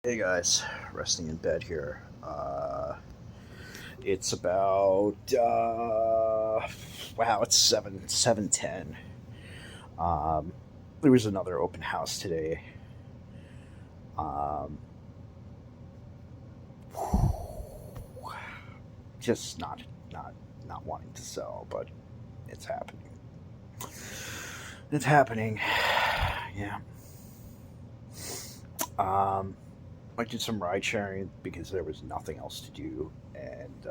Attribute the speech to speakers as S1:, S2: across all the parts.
S1: Hey guys, resting in bed here. It's about wow, it's 7:10. Um, there was another open house today. Um, just not not wanting to sell, but it's happening. It's happening. Yeah. Um, I did some ride sharing because there was nothing else to do, and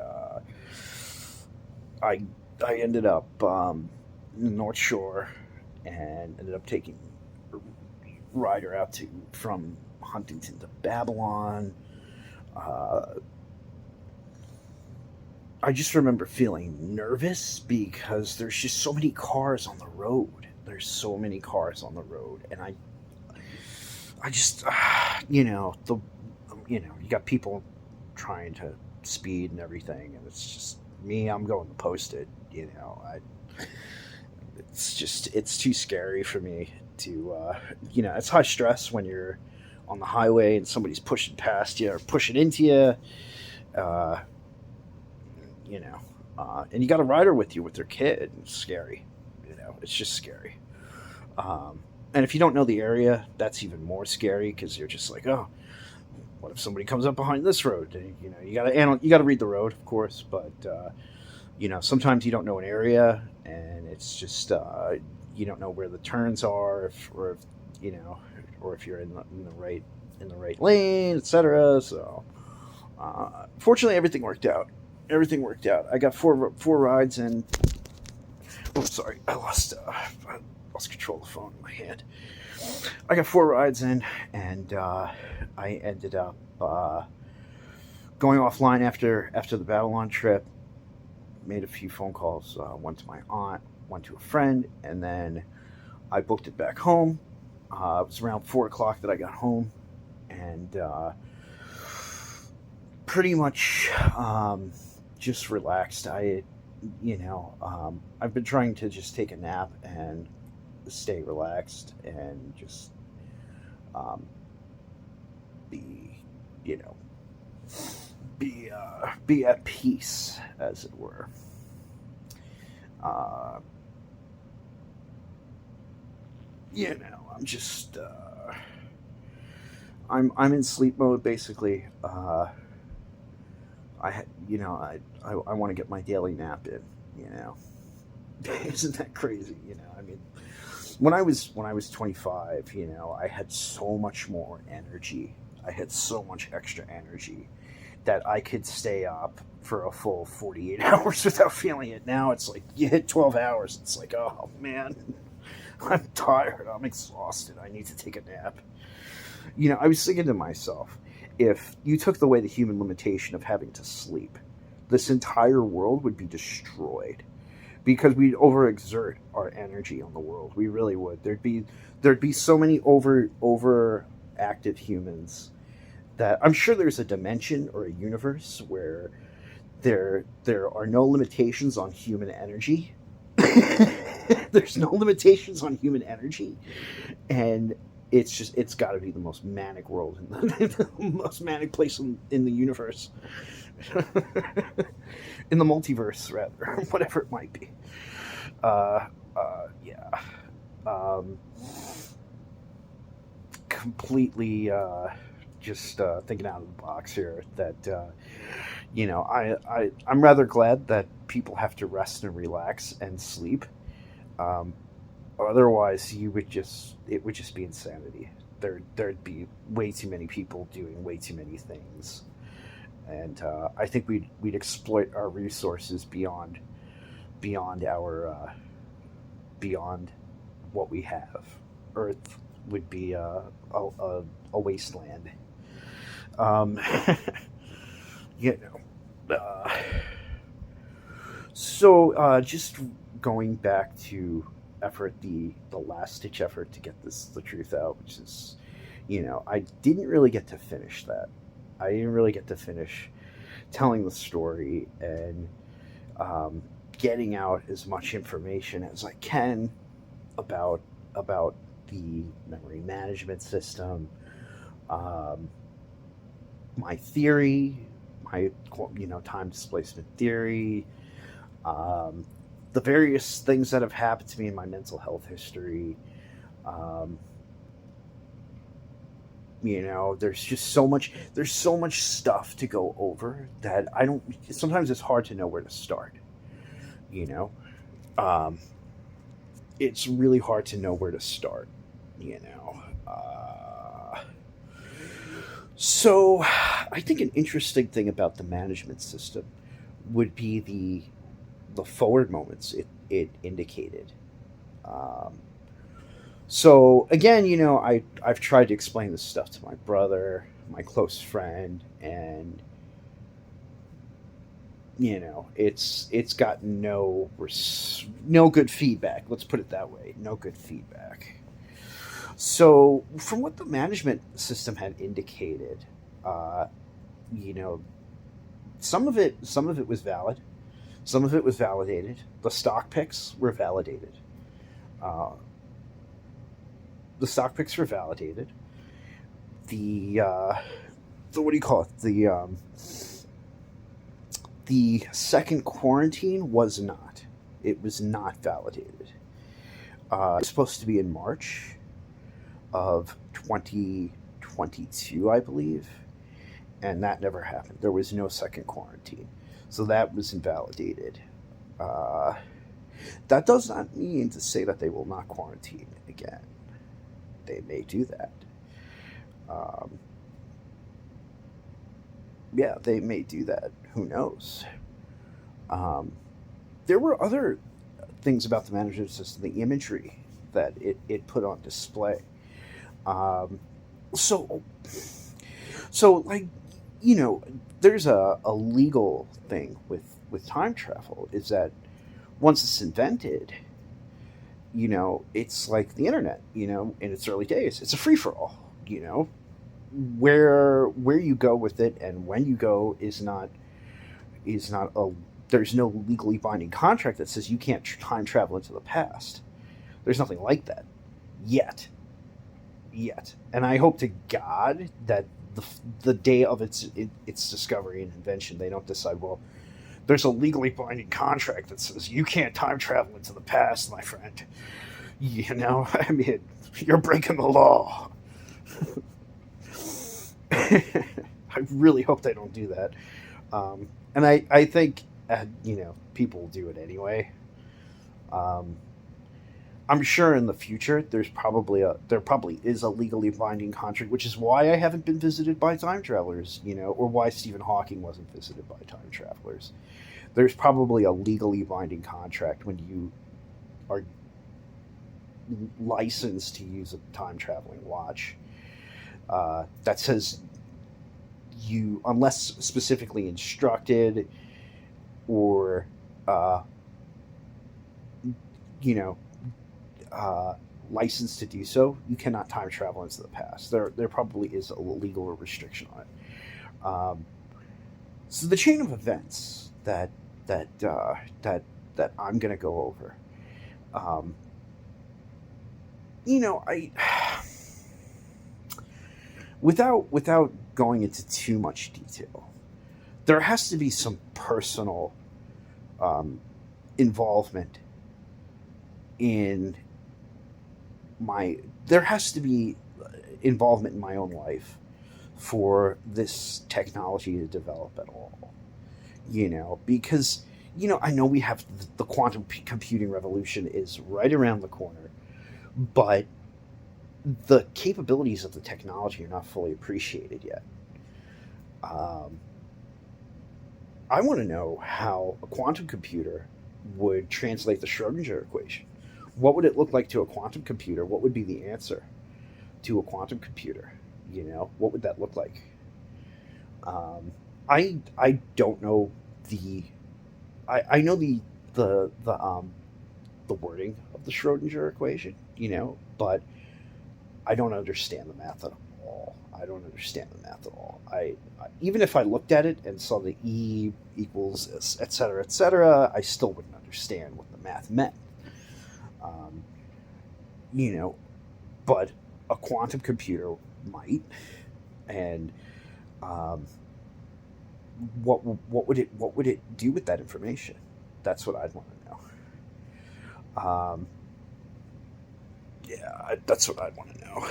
S1: I I ended up in the North Shore and ended up taking a rider out to from Huntington to Babylon. Uh, I just remember feeling nervous because there's just so many cars on the road. There's so many cars on the road, and I just, you got people trying to speed and everything, and it's just me. I'm going to post it. It's too scary for me to, it's high stress when you're on the highway and somebody's pushing past you or pushing into you, uh, you know, and you got a rider with you with their kid. It's scary. It's just scary. Um, and if you don't know the area, that's even more scary because you're just like, oh, what if somebody comes up behind this road? You got to read the road, of course, but sometimes you don't know an area, and it's just you don't know where the turns are, or if you know, or if you're in the right lane, etc. So, fortunately, everything worked out. Everything worked out. I got four rides, and oh, sorry, I lost control of the phone in my hand. I got four rides in, and I ended up going offline after the Babylon trip. Made a few phone calls. One to my aunt, one to a friend, and then I booked it back home. It was around 4 o'clock that I got home, and pretty much just relaxed. I've been trying to just take a nap and stay relaxed and just um, be, you know, be at peace, as it were. Uh, I'm just I'm in sleep mode basically. I want to get my daily nap in. You know, isn't that crazy? I mean, when I was 25, I had so much more energy. I had so much extra energy that I could stay up for a full 48 hours without feeling it. Now it's like you hit 12 hours. It's like, oh man, I'm tired. I'm exhausted. I need to take a nap. I was thinking to myself, if you took away the human limitation of having to sleep, this entire world would be destroyed because we'd overexert our energy on the world. We really would. There'd be so many over active humans that I'm sure there's a dimension or a universe where there are no limitations on human energy. There's no limitations on human energy, and it's got to be the most manic world the most manic place in the universe, in the multiverse rather, whatever it might be. Yeah. Um, Completely just thinking out of the box here. That I'm rather glad that people have to rest and relax and sleep. Um, Otherwise, it would just be insanity. There'd be way too many people doing way too many things, and I think we'd exploit our resources beyond our beyond what we have. Earth would be a wasteland. Um, you know. Just going back to the last ditch effort to get the truth out, which is, I didn't really get to finish that. I didn't really get to finish telling the story and um, getting out as much information as I can about the memory management system, um, my theory, my time displacement theory, um, the various things that have happened to me in my mental health history. Um, there's just so much stuff to go over that I don't. Sometimes it's hard to know where to start. You know, um, it's really hard to know where to start. You know. So, I think an interesting thing about the management system would be the forward moments it indicated. Um, so again, I've tried to explain this stuff to my brother, my close friend, and it's got no good feedback. Let's put it that way. No good feedback. So from what the management system had indicated, uh, you know, some of it was valid. Some of it was validated. The stock picks were validated. Uh, the stock picks were validated. The what do you call it? The second quarantine was not. It was not validated. It was supposed to be in March of 2022, I believe, and that never happened. There was no second quarantine, so that was invalidated. Uh, that does not mean to say that they will not quarantine again. They may do that. Um, yeah, they may do that. Who knows? Um, there were other things about the management system, the imagery that it put on display. Um, so, so like, you know, there's a legal thing with time travel is that once it's invented, it's like the internet, in its early days. It's a free for all, where you go with it and when you go is not a there's no legally binding contract that says you can't time travel into the past. There's nothing like that yet. And I hope to God that the day of its discovery and invention, they don't decide, well, there's a legally binding contract that says you can't time travel into the past, my friend. I mean, you're breaking the law. I really hope they don't do that. And I think, people will do it anyway. Um, I'm sure in the future there probably is a legally binding contract, which is why I haven't been visited by time travelers, or why Stephen Hawking wasn't visited by time travelers. There's probably a legally binding contract when you are licensed to use a time traveling watch, that says unless specifically instructed or uh, you know uh, licensed to do so, you cannot time travel into the past. There probably is a legal restriction on it. So the chain of events that that I'm going to go over, um, I without going into too much detail, there has to be some personal um, involvement in my. There has to be involvement in my own life for this technology to develop at all. Because I know we have the quantum computing revolution is right around the corner, but the capabilities of the technology are not fully appreciated yet. Um, I want to know how a quantum computer would translate the Schrodinger equation. What would it look like to a quantum computer? What would be the answer to a quantum computer? What would that look like? Um, I don't know the I know the wording of the Schrodinger equation, but I don't understand the math at all. I don't understand the math at all. Even if I looked at it and saw the E equals et cetera, I still wouldn't understand what the math meant. Um, you know, but a quantum computer might, and Um, what would it do with that information? That's what I'd want to know. Yeah, that's what I'd want to know.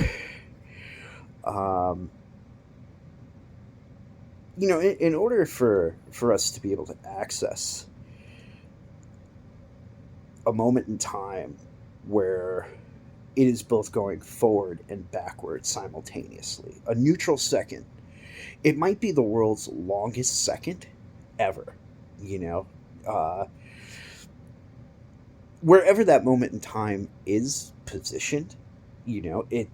S1: In order for us to be able to access a moment in time where it is both going forward and backward simultaneously, a neutral second, it might be the world's longest second ever. You know, uh, wherever that moment in time is positioned, it.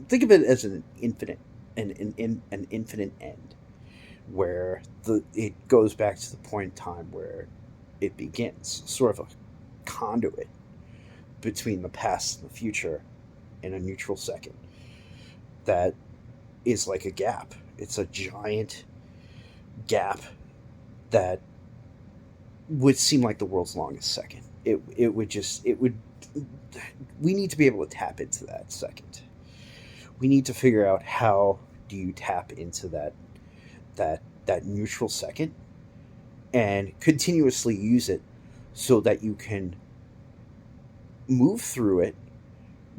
S1: Think of it as an infinite, an infinite end, where the it goes back to the point in time where it begins, sort of a conduit between the past and the future in a neutral second that is like a gap. It's a giant gap that would seem like the world's longest second. It would we need to be able to tap into that second. We need to figure out how do you tap into that neutral second and continuously use it so that you can move through it,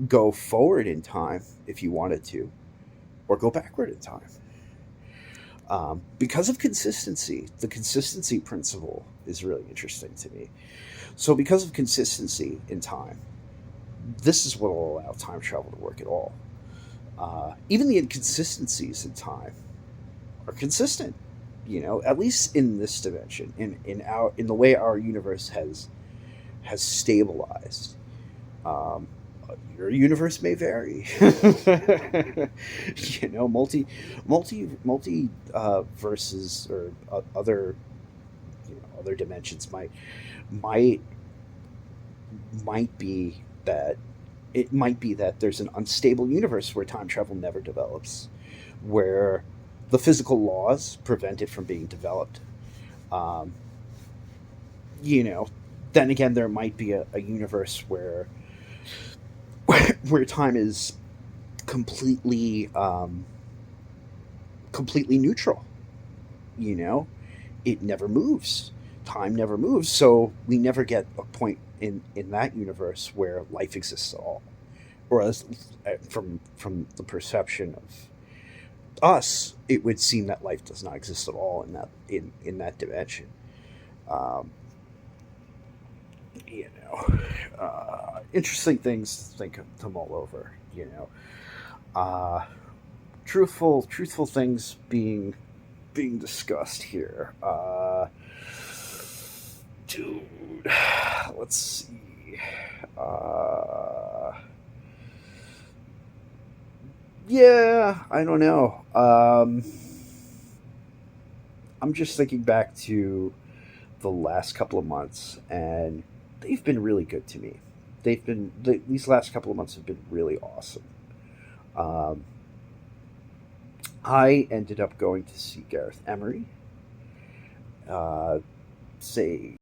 S1: go forward in time if you wanted to, or go backward in time. Because of consistency, the consistency principle is really interesting to me. So, because of consistency in time, this is what will allow time travel to work at all. Even the inconsistencies in time are consistent. At least in this dimension, in the way our universe has stabilized. Um, your universe may vary. Multi verses or other other dimensions might might be that it might be that there's an unstable universe where time travel never develops, where the physical laws prevent it from being developed. Um, you know, then again, there might be a universe where time is completely completely neutral. You know, it never moves. Time never moves, so we never get a point in that universe where life exists at all, or as from the perception of us, it would seem that life does not exist at all in that dimension. Um, Interesting things to think to mull over. Uh, truthful things being discussed here. Dude, let's see. Uh, yeah, I don't know. I'm just thinking back to the last couple of months, and they've been really good to me. These last couple of months have been really awesome. Um, I ended up going to see Gareth Emery. Uh, say